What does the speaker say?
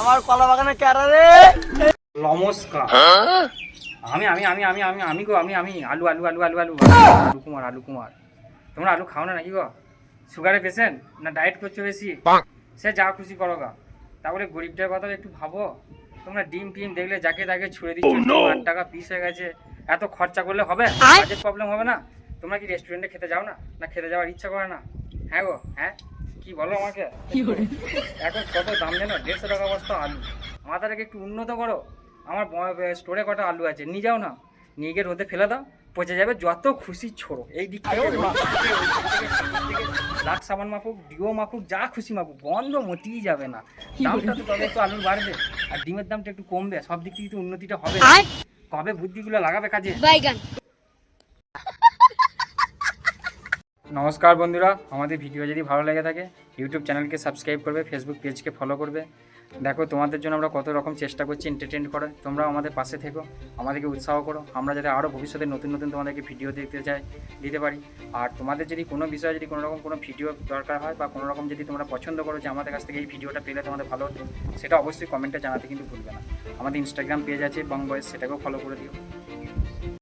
আমার কলা বাগানে ক্যারা রে। নমস্কার। আমি আমি আমি আমি আমি আমি গো আমি আমি আলু আলু আলু আলু আলু আলু কুমার আলু কুমার। তোমরা আলু খাও না নাকি গো? সুগারের পেশেন্ট না ডায়েট করছো বেশি? সে যা খুশি করো গা, তারপরে গরিবটার কথা একটু ভাবো। তোমরা ডিম টিম দেখলে যাকে তাকে ছুড়ে দিচ্ছ, 8 টাকা পিস হয়ে গেছে। এত খরচা করলে হবে? বাজেট প্রবলেম হবে না? তোমরা কি রেস্টুরেন্টে খেতে যাও না? না খেতে যাওয়ার ইচ্ছা করে না? হ্যাঁ গো হ্যাঁ, কি বলো আমাকে? এখন কত দাম জানো? 150 টাকা বস্তা আলু। মাথাটাকে একটু উন্নত করো। আমার স্টোরে কটা আলু আছে, নিয়ে যাও না, নিয়ে গিয়ে রোদে ফেলে দাও, পচে যাবে। যত খুশি ছোড়ো, এই দিক থেকে ওই দিক থেকে, ওই দিক থেকে লাখ সাবান মাপুক, ডিও মাপুক, যা খুশি মাপুক, গন্ধ মতিই যাবে না। দামটা তো তবে একটু আলুর বাড়বে, আর ডিমের দামটা একটু কমবে, সব দিক থেকে একটু উন্নতিটা হবে। কবে বুদ্ধিগুলো লাগাবে কাজে? নমস্কার বন্ধুরা, আমাদের ভিডিও যদি ভালো লেগে থাকে ইউটিউব চ্যানেলকে সাবস্ক্রাইব করবে, ফেসবুক পেজকে ফলো করবে। দেখো তোমাদের জন্য আমরা কত রকম চেষ্টা করছি এন্টারটেন করার। তোমরাও আমাদের পাশে থেকো, আমাদেরকে উৎসাহ করো, আমরা যাতে আরও ভবিষ্যতে নতুন নতুন তোমাদেরকে ভিডিও দিতে পারি। আর তোমাদের যদি কোনো বিষয়ে যদি কোনো রকম কোনো ভিডিও দরকার হয়, বা কোনো রকম যদি তোমরা পছন্দ করো যে আমাদের কাছ থেকে এই ভিডিওটা পেলে তোমাদের ভালো হতো, সেটা অবশ্যই কমেন্টে জানাতে কিন্তু ভুলবে না। আমাদের ইনস্টাগ্রাম পেজ আছে বং বয়েস, সেটাকেও ফলো করে দিও।